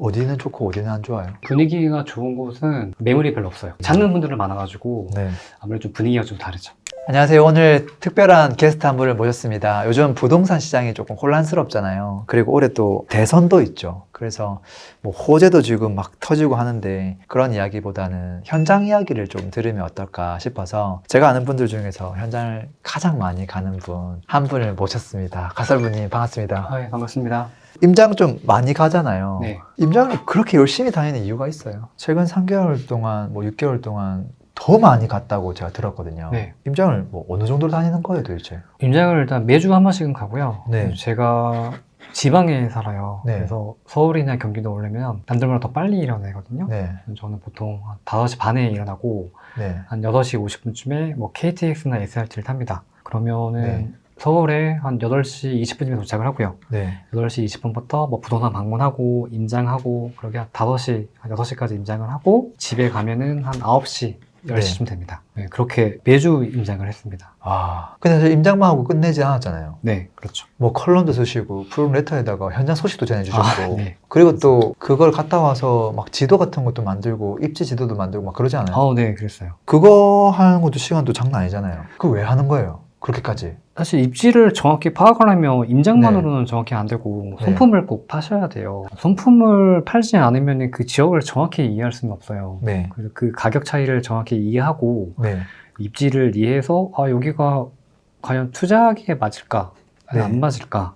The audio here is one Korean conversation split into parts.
어디는 좋고 어디는 안 좋아요? 분위기가 좋은 곳은 매물이 별로 없어요. 찾는 분들은 많아가지고 네. 아무래도 좀 분위기가 좀 다르죠. 안녕하세요. 오늘 특별한 게스트 한 분을 모셨습니다. 요즘 부동산 시장이 조금 혼란스럽잖아요. 그리고 올해 또 대선도 있죠. 그래서 뭐 호재도 지금 막 터지고 하는데 그런 이야기보다는 현장 이야기를 좀 들으면 어떨까 싶어서 제가 아는 분들 중에서 현장을 가장 많이 가는 분 한 분을 모셨습니다. 가설부님 반갑습니다. 네, 반갑습니다. 임장 좀 많이 가잖아요. 네. 임장을 그렇게 열심히 다니는 이유가 있어요. 최근 3개월 동안, 뭐 6개월 동안 더 많이 갔다고 제가 들었거든요. 네. 임장을 뭐 어느 정도로 다니는 거예요, 도대체? 임장을 일단 매주 한 번씩은 가고요. 네. 제가 지방에 살아요. 네. 그래서 서울이나 경기도 오려면 남들보다 더 빨리 일어나거든요. 네, 저는 보통 한 5시 반에 일어나고 네, 한 8시 50분쯤에 뭐 KTX나 SRT를 탑니다. 그러면은 네. 서울에 한 8시 20분쯤에 도착을 하고요. 네. 8시 20분부터 뭐 부동산 방문하고 임장하고 그러게 한 5시, 한 6시까지 임장을 하고 집에 가면은 한 9시, 10시쯤 됩니다. 네, 그렇게 매주 임장을 했습니다. 아, 근데 저 임장만 하고 끝내지 않았잖아요. 네, 그렇죠. 뭐 컬럼도 쓰시고 프롬레터에다가 현장 소식도 전해주셨고 네. 그리고 또 그걸 갔다 와서 막 지도 같은 것도 만들고 입지 지도도 만들고 막 그러지 않아요? 네, 그랬어요. 그거 하는 것도 시간도 장난 아니잖아요. 그거 왜 하는 거예요? 그렇게까지? 사실 입지를 정확히 파악하려면 임장만으로는 정확히 안 되고 네. 손품을 꼭 파셔야 돼요. 손품을 팔지 않으면 그 지역을 정확히 이해할 수는 없어요. 네, 그래서 그 가격 차이를 정확히 이해하고 네, 입지를 이해해서 여기가 과연 투자하기에 맞을까? 네. 안 맞을까?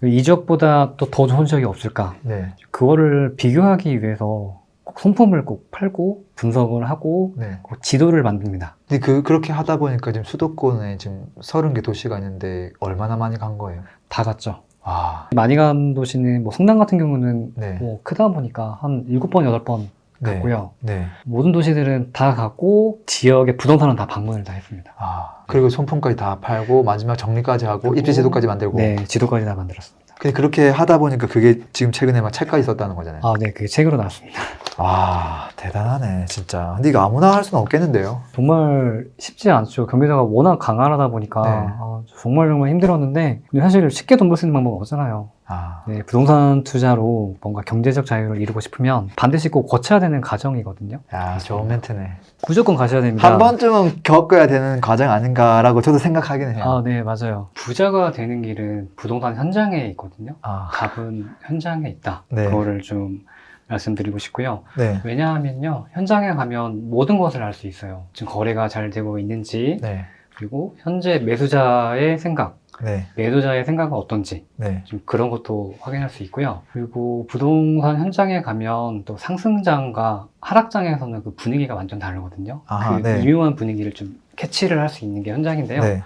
이 지역보다 또 더 좋은 지역이 없을까? 네, 그거를 비교하기 위해서 꼭 손품을 꼭 팔고 분석을 하고 네. 꼭 지도를 만듭니다. 근데 그렇게 하다 보니까 지금 수도권에 지금 30개 도시가 있는데 얼마나 많이 간 거예요? 다 갔죠. 아, 많이 간 도시는 뭐 성남 같은 경우는 네, 뭐 크다 보니까 한 7번, 8번 네, 갔고요. 네. 모든 도시들은 다 갔고 지역의 부동산은 다 방문을 다 했습니다. 아, 그리고 손품까지 다 팔고 마지막 정리까지 하고 입지 지도까지 만들고. 네, 지도까지 다 만들었습니다. 근데 그렇게 하다 보니까 그게 지금 최근에 막 책까지 썼다는 거잖아요. 네, 그게 책으로 나왔습니다. 와, 대단하네, 진짜. 근데 이거 아무나 할 수는 없겠는데요? 정말 쉽지 않죠. 경기도가 워낙 강하다 보니까 네. 정말 힘들었는데 근데 사실 쉽게 돈 벌 수 있는 방법은 없잖아요. 아, 네, 부동산 투자로 뭔가 경제적 자유를 이루고 싶으면 반드시 꼭 거쳐야 되는 과정이거든요. 야, 좋은 멘트네. 무조건 가셔야 됩니다. 한 번쯤은 겪어야 되는 과정 아닌가라고 저도 생각하긴 해요. 네, 맞아요. 부자가 되는 길은 부동산 현장에 있거든요. 아, 답은 현장에 있다. 네. 그거를 좀 말씀드리고 싶고요. 네, 왜냐하면요, 현장에 가면 모든 것을 알 수 있어요. 지금 거래가 잘 되고 있는지, 네, 그리고 현재 매수자의 생각, 네, 매도자의 생각은 어떤지, 네. 좀 그런 것도 확인할 수 있고요. 그리고 부동산 현장에 가면 또 상승장과 하락장에서는 그 분위기가 완전 다르거든요. 아하, 그 네. 미묘한 분위기를 좀 캐치를 할 수 있는 게 현장인데요. 네,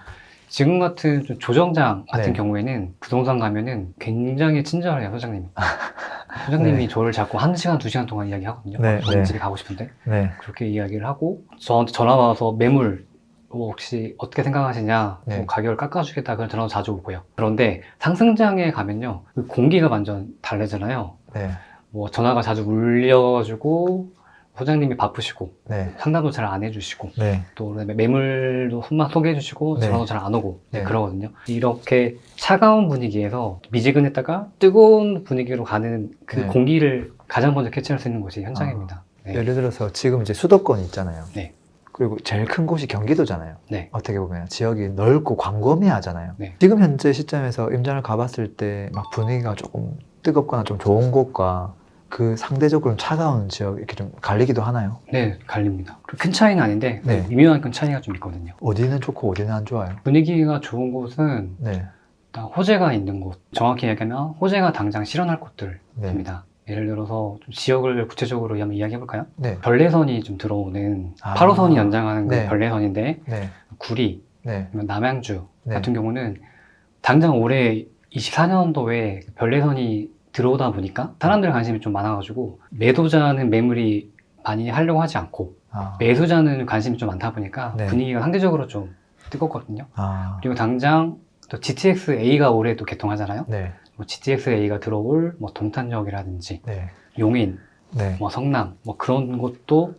지금 같은 좀 조정장 같은 네. 경우에는 부동산 가면은 굉장히 친절해요, 소장님이. 소장님이 네. 저를 자꾸 1시간, 2시간 동안 이야기하거든요. 네, 저는 네. 집에 가고 싶은데. 네, 그렇게 이야기를 하고 저한테 전화가 와서 매물 혹시 어떻게 생각하시냐, 네. 뭐 가격을 깎아주겠다, 그런 전화 자주 오고요. 그런데 상승장에 가면요, 그 공기가 완전 다르잖아요. 네, 뭐 전화가 자주 울려가지고 소장님이 바쁘시고 네, 상담도 잘 안 해주시고 네, 또 그다음에 매물도 손만 소개해주시고 네. 전화도 잘 안 오고 네. 그러거든요. 이렇게 차가운 분위기에서 미지근했다가 뜨거운 분위기로 가는 그 네. 공기를 가장 먼저 캐치할 수 있는 곳이 현장입니다. 네. 예를 들어서 지금 이제 수도권 있잖아요. 네. 그리고 제일 큰 곳이 경기도잖아요. 네. 어떻게 보면 지역이 넓고 광범위하잖아요. 네. 지금 현재 시점에서 임장을 가봤을 때 막 분위기가 조금 뜨겁거나 좀 좋은 곳과 그 상대적으로 차가운 지역 이렇게 좀 갈리기도 하나요? 네, 갈립니다. 큰 차이는 아닌데 네. 미묘한 큰 차이가 좀 있거든요. 어디는 좋고 어디는 안 좋아요? 분위기가 좋은 곳은 네, 일단 호재가 있는 곳, 정확히 얘기하면 호재가 당장 실현할 네, 곳들입니다. 예를 들어서 좀 지역을 구체적으로 한번 이야기해볼까요? 네, 별내선이 좀 들어오는 아. 8호선이 연장하는 그 네. 별내선인데 네, 구리, 네, 아니면 남양주 네. 같은 경우는 당장 올해 24년도에 별내선이 들어오다 보니까 사람들 관심이 좀 많아가지고 매도자는 매물이 많이 하려고 하지 않고 아, 매수자는 관심이 좀 많다 보니까 네. 분위기가 상대적으로 좀 뜨겁거든요. 아, 그리고 당장 또 GTX-A가 올해 또 개통하잖아요. 네, 뭐 GTX-A가 들어올 뭐 동탄역이라든지 네, 용인, 네. 뭐 성남 뭐 그런 곳도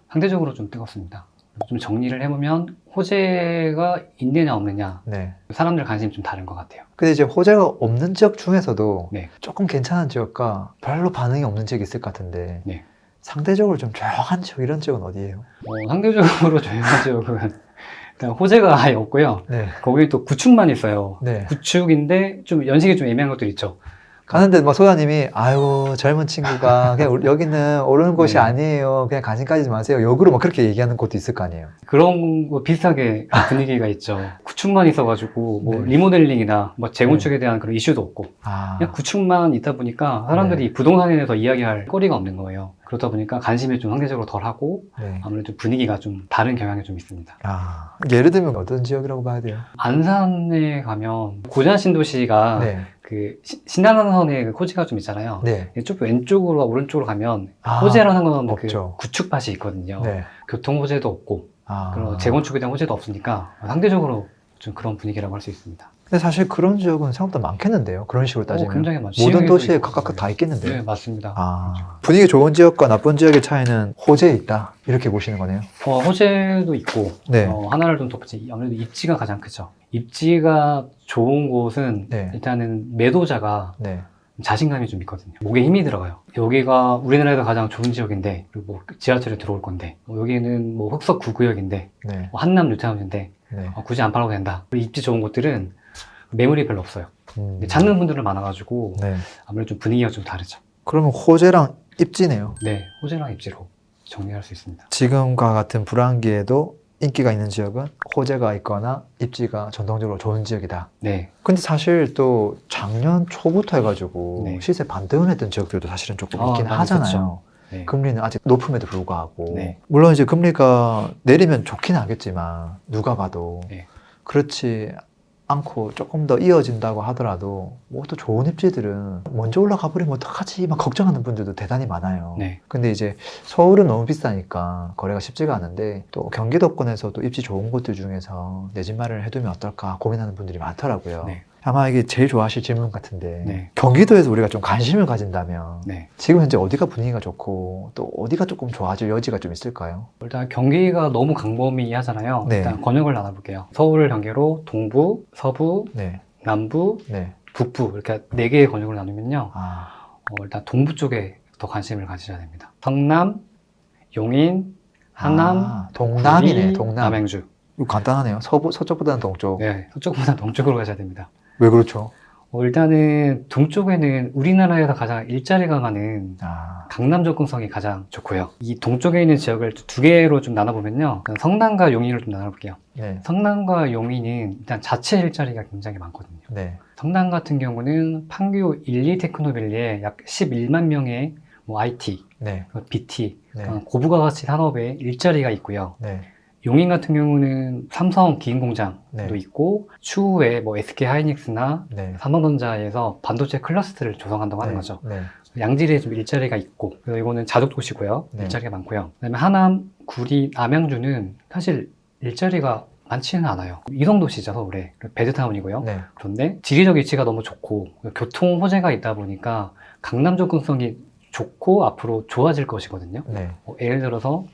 상대적으로 좀 뜨겁습니다. 좀 정리를 해보면 호재가 있느냐 없느냐 네. 사람들 관심이 좀 다른 것 같아요. 근데 이제 호재가 없는 지역 중에서도 네. 조금 괜찮은 지역과 별로 반응이 없는 지역이 있을 것 같은데 네. 상대적으로 좀 조용한 지역 이런 지역은 어디예요? 상대적으로 조용한 지역은 일단 호재가 아예 없고요. 네. 거기 또 구축만 있어요. 네. 구축인데 좀 연식이 좀 애매한 것들 있죠. 가는데 막 소장님이 아유 젊은 친구가 그냥 여기는 오르는 곳이 네. 아니에요. 그냥 관심 가지지 마세요. 역으로 막 그렇게 얘기하는 곳도 있을 거 아니에요. 그런 거 비슷하게 분위기가 있죠. 구축만 있어가지고 뭐 네. 리모델링이나 뭐 재건축에 대한 그런 이슈도 없고 아, 그냥 구축만 있다 보니까 사람들이 부동산에 대해서 이야기할 거리가 없는 거예요. 그러다 보니까 관심이 좀 상대적으로 덜하고 네. 아무래도 분위기가 좀 다른 경향이 좀 있습니다. 아, 예를 들면 어떤 지역이라고 봐야 돼요? 안산에 가면 고전 신도시가 네. 그 신안선에 그 호재가 좀 있잖아요. 네. 좀 왼쪽으로 오른쪽으로 가면 아, 호재라는 건 그 없죠. 구축밭이 있거든요. 네. 교통 호재도 없고 아. 그리고 재건축에 대한 호재도 없으니까 상대적으로 좀 그런 분위기라고 할 수 있습니다. 근데 사실 그런 지역은 생각보다 많겠는데요. 그런 식으로 따지면. 굉장히 많죠. 모든 시흥에도 도시에 있고. 각각 다 있겠는데요. 네, 맞습니다. 아, 분위기 좋은 지역과 나쁜 지역의 차이는 호재에 있다. 이렇게 보시는 거네요. 호재도 있고 네. 하나를 좀 덧붙이 아무래도 입지가 가장 크죠. 입지가 좋은 곳은 네. 일단은 매도자가 네. 자신감이 좀 있거든요. 목에 힘이 들어가요. 여기가 우리나라에서 가장 좋은 지역인데, 그리고 뭐 지하철에 들어올 건데, 여기는 뭐 흑석 9구역인데, 네. 한남 뉴타운인데, 네. 굳이 안 팔아도 된다. 그리고 입지 좋은 곳들은 매물이 별로 없어요. 음. 찾는 분들은 많아가지고, 네. 아무래도 좀 분위기가 좀 다르죠. 그러면 호재랑 입지네요. 네, 호재랑 입지로 정리할 수 있습니다. 지금과 같은 불황기에도 인기가 있는 지역은 호재가 있거나 입지가 전통적으로 좋은 지역이다. 네, 근데 사실 또 작년 초부터 해가지고 네. 시세 반등을 했던 지역들도 사실은 조금 있긴 많이 하잖아요. 있었죠. 네. 금리는 아직 높음에도 불구하고 네. 물론 이제 금리가 내리면 좋긴 하겠지만 누가 봐도 네. 그렇지 않고 조금 더 이어진다고 하더라도 뭐 또 좋은 입지들은 먼저 올라가 버리면 어떡하지 막 걱정하는 분들도 대단히 많아요. 네. 근데 이제 서울은 너무 비싸니까 거래가 쉽지가 않은데 또 경기도권에서도 입지 좋은 곳들 중에서 내 집 마련을 해두면 어떨까 고민하는 분들이 많더라고요. 네. 아마 이게 제일 좋아하실 질문 같은데 네. 경기도에서 우리가 좀 관심을 가진다면 네. 지금 현재 어디가 분위기가 좋고 또 어디가 조금 좋아질 여지가 좀 있을까요? 일단 경기가 너무 광범위하잖아요. 네. 일단 권역을 나눠볼게요. 서울을 경계로 동부, 서부, 네, 남부, 네. 북부 이렇게 4개의 권역을 나누면요. 아, 일단 동부 쪽에 더 관심을 가지셔야 됩니다. 성남, 용인, 하남, 아, 동남이네, 구리, 동남. 남행주. 이거 간단하네요. 서쪽보다는 동쪽. 네, 서쪽보다 동쪽으로 가셔야 됩니다. 왜 그렇죠? 일단은 동쪽에는 우리나라에서 가장 일자리가 많은 아, 강남 접근성이 가장 좋고요. 이 동쪽에 있는 지역을 2개로 좀 나눠보면요. 성남과 용인을 좀 나눠볼게요. 네, 성남과 용인은 일단 자체 일자리가 굉장히 많거든요. 네, 성남 같은 경우는 판교 1, 2테크노밸리에 약 11만 명의 뭐 IT, 네, BT, 네, 고부가 가치 산업에 일자리가 있고요. 네, 용인 같은 경우는 삼성 기인공장도 네. 있고 추후에 뭐 SK 하이닉스나 네. 삼성전자에서 반도체 클러스터를 조성한다고 하는 네, 거죠. 네, 양질의 좀 일자리가 있고, 그래서 이거는 자족 도시고요. 네. 일자리가 많고요. 그다음에 하남, 구리, 남양주는 사실 일자리가 많지는 않아요. 이성도시죠, 서울에. 베드타운이고요. 네, 그런데 지리적 위치가 너무 좋고 교통 호재가 있다 보니까 강남 접근성이 좋고 앞으로 좋아질 것이거든요. 네, 예를 들어서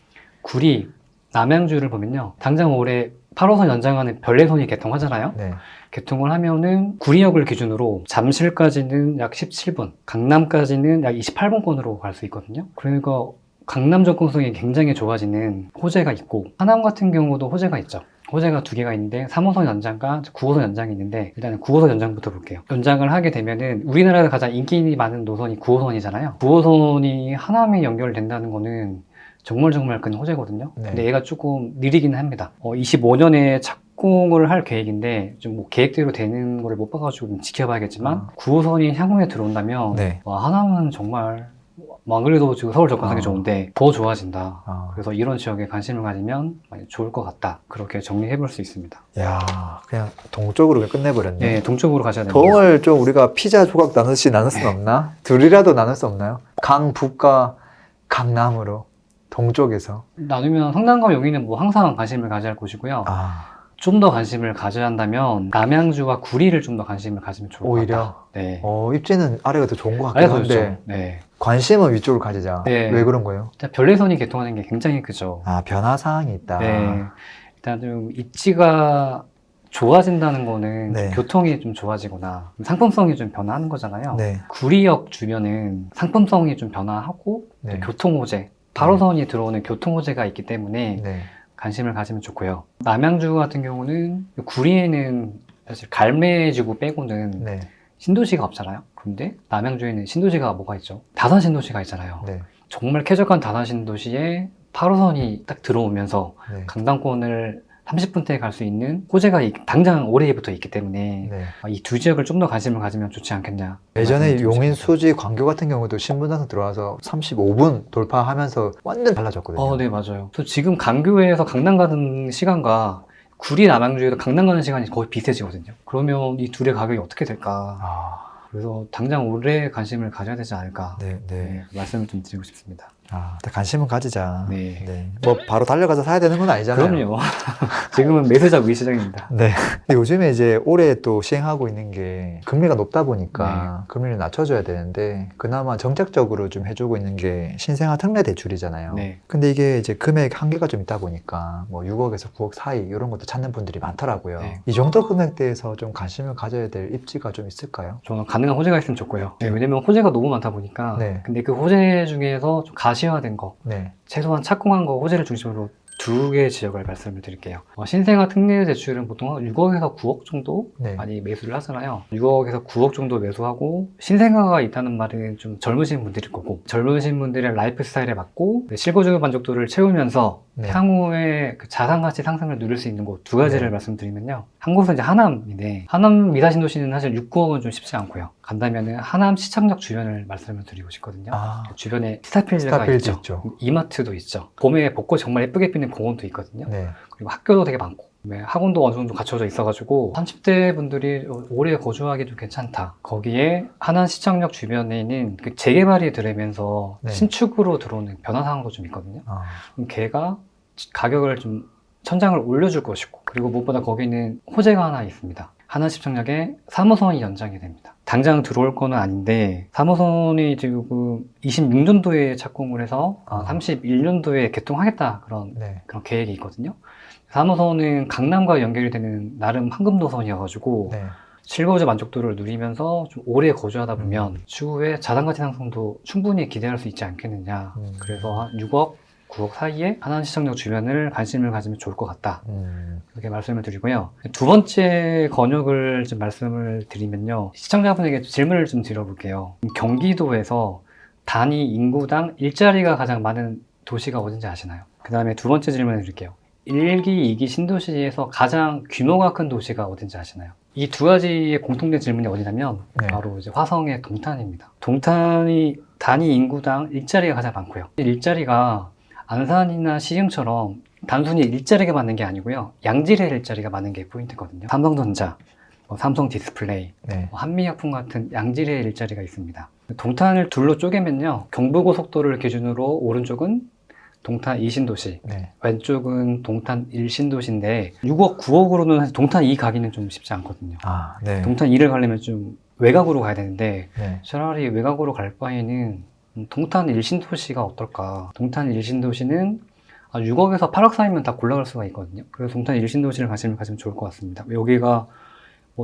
구리, 남양주를 보면요. 당장 올해 8호선 연장하는 별내선이 개통하잖아요. 네, 개통을 하면은 구리역을 기준으로 잠실까지는 약 17분, 강남까지는 약 28분권으로 갈 수 있거든요. 그러니까 강남 접근성이 굉장히 좋아지는 호재가 있고, 하남 같은 경우도 호재가 있죠. 호재가 2개가 있는데 3호선 연장과 9호선 연장이 있는데 일단은 9호선 연장부터 볼게요. 연장을 하게 되면은 우리나라에서 가장 인기 많은 노선이 9호선이잖아요. 9호선이 하남에 연결된다는 거는 정말 큰 호재거든요. 네. 근데 얘가 조금 느리긴 합니다. 25년에 착공을 할 계획인데 좀 뭐 계획대로 되는 거를 못 봐가지고 좀 지켜봐야겠지만 9호선이 향후에 들어온다면 네. 와, 하남은 정말 안 그래도 지금 서울 접근성이 아. 좋은데 더 좋아진다. 아, 그래서 이런 지역에 관심을 가지면 많이 좋을 것 같다. 그렇게 정리해 볼 수 있습니다. 야, 그냥 동쪽으로 그냥 끝내버렸네. 네, 동쪽으로 가셔야 됩니다. 동을 좀 우리가 피자 조각 나누듯이 나눌 수는 없나? 둘이라도 나눌 수 없나요? 강북과 강남으로 동쪽에서. 나누면 성남과 용인은 뭐 항상 관심을 가져야 할 곳이고요. 아, 좀 더 관심을 가져야 한다면 남양주와 구리를 좀 더 관심을 가지면 좋을 것 오히려? 같다. 네. 입지는 아래가 더 좋은 것 같긴 아래도 한데 좋죠. 네. 관심은 위쪽으로 가지자. 네. 왜 그런 거예요? 일단 별내선이 개통하는 게 굉장히 크죠. 아, 변화 사항이 있다. 네. 일단 좀 입지가 좋아진다는 거는 네. 좀 교통이 좀 좋아지거나 상품성이 좀 변화하는 거잖아요. 네. 구리역 주변은 상품성이 좀 변화하고 네. 또 교통 호재, 8호선이 들어오는 교통 호재가 있기 때문에 네. 관심을 가지면 좋고요. 남양주 같은 경우는 구리에는 사실 갈매지구 빼고는 네. 신도시가 없잖아요. 그런데 남양주에는 신도시가 뭐가 있죠? 다산 신도시가 있잖아요. 네. 정말 쾌적한 다산 신도시에 8호선이 딱 들어오면서 네. 강남권을 30분대에 갈 수 있는 호재가 당장 올해부터 있기 때문에 네. 이 두 지역을 좀 더 관심을 가지면 좋지 않겠냐. 예전에 말씀드리고 용인, 싶습니다. 수지, 광교 같은 경우도 신분당선 들어와서 35분 돌파하면서 완전 달라졌거든요. 네, 맞아요. 또 지금 강교에서 강남 가는 시간과 구리 남양주에서 강남 가는 시간이 거의 비슷해지거든요. 그러면 이 둘의 가격이 어떻게 될까? 아, 그래서 당장 올해 관심을 가져야 되지 않을까. 네, 네. 네, 말씀을 좀 드리고 싶습니다. 아, 관심은 가지자. 네. 뭐 바로 달려가서 사야 되는 건 아니잖아요. 그럼요. 지금은 매수자 우위 시장입니다. 네. 근데 요즘에 이제 올해 또 시행하고 있는 게 금리가 높다 보니까 금리를 낮춰줘야 되는데 그나마 정책적으로 좀 해주고 있는 게 신생아 특례 대출이잖아요. 네. 근데 이게 이제 금액 한계가 좀 있다 보니까 뭐 6억에서 9억 사이 이런 것도 찾는 분들이 많더라고요. 네. 이 정도 금액대에서 좀 관심을 가져야 될 입지가 좀 있을까요? 저는 가능한 호재가 있으면 좋고요. 네, 왜냐면 호재가 너무 많다 보니까. 네. 근데 그 호재 중에서 좀 가시화된 거, 네. 최소한 착공한 거 호재를 중심으로 두 개의 지역을 말씀을 드릴게요. 신생아 특례 대출은 보통 6억에서 9억 정도 네. 많이 매수를 하잖아요. 6억에서 9억 정도 매수하고 신생아가 있다는 말은 좀 젊으신 분들일 거고 젊으신 분들의 라이프 스타일에 맞고 실거주 만족도를 채우면서 네. 향후에 그 자산 가치 상승을 누릴 수 있는 곳 두 가지를 네. 말씀드리면요. 한 곳은 이제 하남인데 하남 미사신도시는 사실 6, 9억은 좀 쉽지 않고요. 간다면은 하남 시청역 주변을 말씀을 드리고 싶거든요. 아, 주변에 스타필드가 스타필드 있죠. 있죠. 이마트도 있죠. 봄에 벚꽃 정말 예쁘게 피는 공원도 있거든요. 네. 그리고 학교도 되게 많고 학원도 어느 정도 갖춰져 있어가지고 30대 분들이 오래 거주하기도 괜찮다. 거기에 하남 시청역 주변에는 그 재개발이 들으면서 네. 신축으로 들어오는 변화 사항도 좀 있거든요. 아, 그럼 걔가 가격을 좀 천장을 올려줄 것이고 그리고 무엇보다 거기는 호재가 하나 있습니다. 하남 시청역에 3호선이 연장이 됩니다. 당장 들어올 거는 아닌데 3호선이 지금 26년도에 착공을 해서 31년도에 개통하겠다 그런 네. 계획이 있거든요. 3호선은 강남과 연결이 되는 나름 황금도선이어가지고 네. 실거주 만족도를 누리면서 좀 오래 거주하다 보면 추후에 자산가치 상승도 충분히 기대할 수 있지 않겠느냐. 그래서 한 6억, 9억 사이에 하남시청역 주변을 관심을 가지면 좋을 것 같다. 이렇게 말씀을 드리고요. 두 번째 권역을 좀 말씀을 드리면요. 시청자분에게 질문을 좀 드려볼게요. 경기도에서 단위 인구당 일자리가 가장 많은 도시가 어딘지 아시나요? 그 다음에 두 번째 질문을 드릴게요. 1기, 2기 신도시에서 가장 규모가 큰 도시가 어딘지 아시나요? 이 두 가지의 공통된 질문이 어디냐면 네. 바로 이제 화성의 동탄입니다. 동탄이 단위 인구당 일자리가 가장 많고요. 일자리가 안산이나 시흥처럼 단순히 일자리가 많은 게 아니고요. 양질의 일자리가 많은 게 포인트거든요. 삼성전자, 삼성 디스플레이, 네. 한미약품 같은 양질의 일자리가 있습니다. 동탄을 둘로 쪼개면요. 경부고속도로를 기준으로 오른쪽은 동탄 2신도시, 네. 왼쪽은 동탄 1신도시인데 6억, 9억으로는 사실 동탄 2 가기는 좀 쉽지 않거든요. 아, 네. 동탄 2를 가려면 좀 외곽으로 가야 되는데 네. 차라리 외곽으로 갈 바에는 동탄 1신도시가 어떨까. 동탄 1신도시는 6억에서 8억 사이면 다 골라갈 수가 있거든요. 그래서 동탄 1신도시를 관심을 가지면 좋을 것 같습니다. 여기가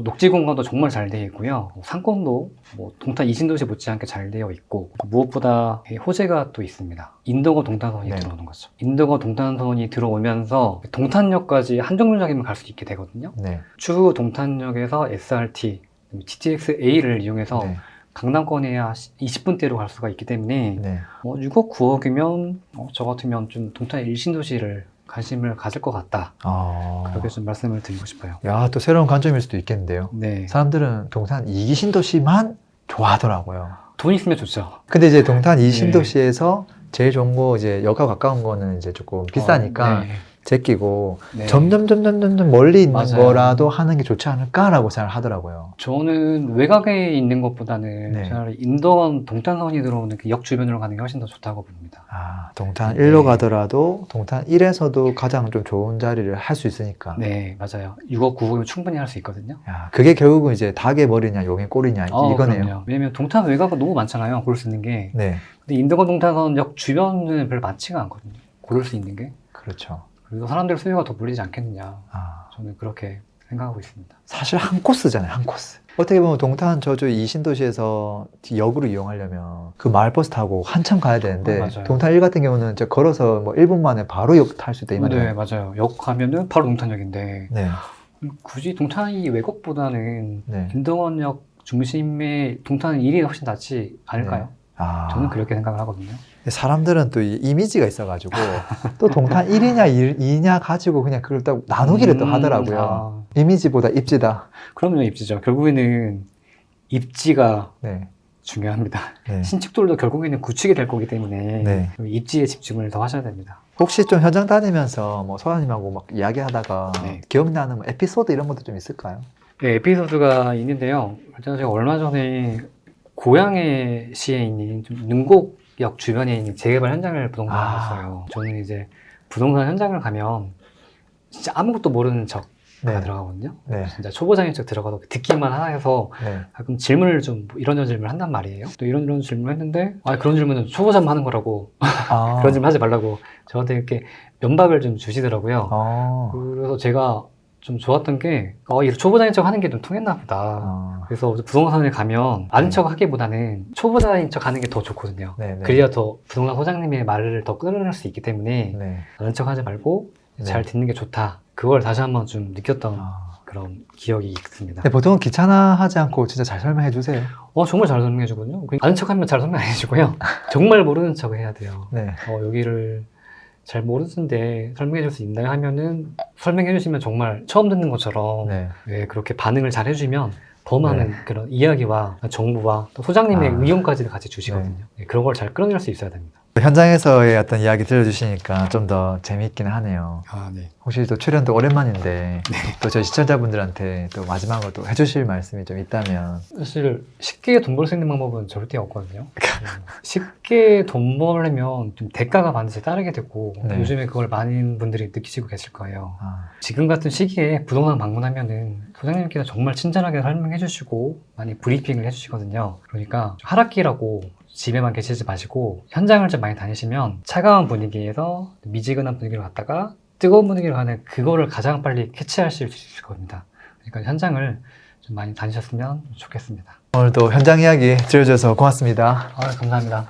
녹지 공간도 정말 잘 되어 있고요. 상권도 동탄 2신도시 못지않게 잘 되어 있고 무엇보다 호재가 또 있습니다. 인도거 동탄선이 네. 들어오는 거죠. 인도거 동탄선이 들어오면서 동탄역까지 한정류장이면 갈 수 있게 되거든요. 네. 추후 동탄역에서 SRT, GTX-A를 이용해서 네. 강남권에 20분대로 갈 수가 있기 때문에 네. 6억, 9억이면 저 같으면 좀 동탄 1신도시를 관심을 가질 것 같다. 그렇게 좀 말씀을 드리고 싶어요. 야, 또 새로운 관점일 수도 있겠는데요. 네. 사람들은 동탄 2기 신도시만 좋아하더라고요. 돈 있으면 좋죠. 근데 이제 동탄 2 신도시에서 제일 좋은 거 이제 역하고 가까운 거는 이제 조금 비싸니까 네. 제끼고 네. 점점 멀리 있는 맞아요. 거라도 하는 게 좋지 않을까라고 생각하더라고요. 저는 외곽에 있는 것보다는 네. 차라리 인도원 동탄선이 들어오는 그 역 주변으로 가는 게 훨씬 더 좋다고 봅니다. 아, 동탄 네. 1로 가더라도 동탄 1에서도 가장 좀 좋은 자리를 할 수 있으니까. 네, 맞아요. 6억, 9억이면 충분히 할 수 있거든요. 야, 그게 결국은 이제 닭의 머리냐 용의 꼬리냐 이거네요. 그럼요. 왜냐면 동탄 외곽은 너무 많잖아요. 고를 수 있는 게. 네, 근데 인도원 동탄선 역 주변은 별로 많지가 않거든요. 고를 수 있는 게. 그렇죠. 그래서 사람들 수요가 더 몰리지 않겠느냐. 아, 저는 그렇게 생각하고 있습니다. 사실 한 코스잖아요, 한 코스. 어떻게 보면 동탄 저주 이 신도시에서 역으로 이용하려면 그 마을버스 타고 한참 가야 되는데 맞아요. 동탄 1 같은 경우는 저 걸어서 뭐 1분 만에 바로 역 탈 수 있다 이 네, 말이에요. 맞아요. 역 가면은 바로 동탄역인데 네, 굳이 동탄이 외곽보다는 네. 인도원역 중심의 동탄 1이 훨씬 낫지 않을까요? 아, 저는 그렇게 생각을 하거든요. 사람들은 또 이 이미지가 있어가지고 또 동탄 1이냐 2냐 가지고 그냥 그걸 또 나누기를 또 하더라고요. 아, 이미지보다 입지다. 그럼요, 입지죠. 결국에는 입지가 네, 중요합니다. 네. 신축들도 결국에는 구축이 될 거기 때문에 네. 입지에 집중을 더 하셔야 됩니다. 혹시 좀 현장 다니면서 뭐 소장님하고 막 이야기하다가 네. 기억나는 뭐 에피소드 이런 것도 좀 있을까요? 네, 에피소드가 있는데요. 일단 제가 얼마 전에 고양시에 있는 좀 능곡역 주변에 있는 재개발 현장을 부동산에 아. 갔어요. 저는 이제 부동산 현장을 가면 진짜 아무것도 모르는 척 들어가거든요. 네, 진짜 초보자인 척 들어가도 듣기만 해서 네. 가끔 질문을 좀 이런저런 질문을 한단 말이에요. 또 이런저런 질문을 했는데 그런 질문은 초보자만 하는 거라고 아, 그런 질문 하지 말라고 저한테 이렇게 면박을 좀 주시더라고요. 어, 그래서 제가 좀 좋았던 게 이 초보자인 척 하는 게 좀 통했나 보다. 어, 그래서 부동산을 가면 아는 척 하기보다는 초보자인 척 하는 게 더 좋거든요. 네, 네. 그래야 더 부동산 소장님의 말을 더 끌어낼 수 있기 때문에 네. 아는 척 하지 말고 네. 잘 듣는 게 좋다. 그걸 다시 한번 좀 느꼈던 아. 그런 기억이 있습니다. 근데 보통은 귀찮아하지 않고 진짜 잘 설명해 주세요. 정말 잘 설명해 주거든요. 아는 척 하면 잘 설명 안 해주고요. 정말 모르는 척을 해야 돼요. 네. 여기를 잘 모르는데 설명해 줄 수 있나요? 하면은 설명해 주시면 정말 처음 듣는 것처럼 네. 네, 그렇게 반응을 잘 해주면 더 많은 그런 이야기와 정보와 또 소장님의 아. 의견까지 같이 주시거든요. 네, 그런 걸 잘 끌어낼 수 있어야 됩니다. 현장에서의 어떤 이야기 들려주시니까 좀 더 재미있긴 하네요. 네. 혹시 또 출연도 오랜만인데 또 저희 시청자분들한테 또 마지막으로 또 해주실 말씀이 좀 있다면. 사실 쉽게 돈 벌 수 있는 방법은 절대 없거든요. 쉽게 돈 벌려면 좀 대가가 반드시 따르게 되고 네. 요즘에 그걸 많은 분들이 느끼시고 계실 거예요. 아, 지금 같은 시기에 부동산 방문하면은 소장님께서 정말 친절하게 설명해 주시고 많이 브리핑을 해 주시거든요. 그러니까 하락기라고 집에만 계시지 마시고 현장을 좀 많이 다니시면 차가운 분위기에서 미지근한 분위기로 갔다가 뜨거운 분위기로 가는 그거를 가장 빨리 캐치하실 수 있을 겁니다. 그러니까 현장을 좀 많이 다니셨으면 좋겠습니다. 오늘도 현장 이야기 들려줘서 고맙습니다. 감사합니다.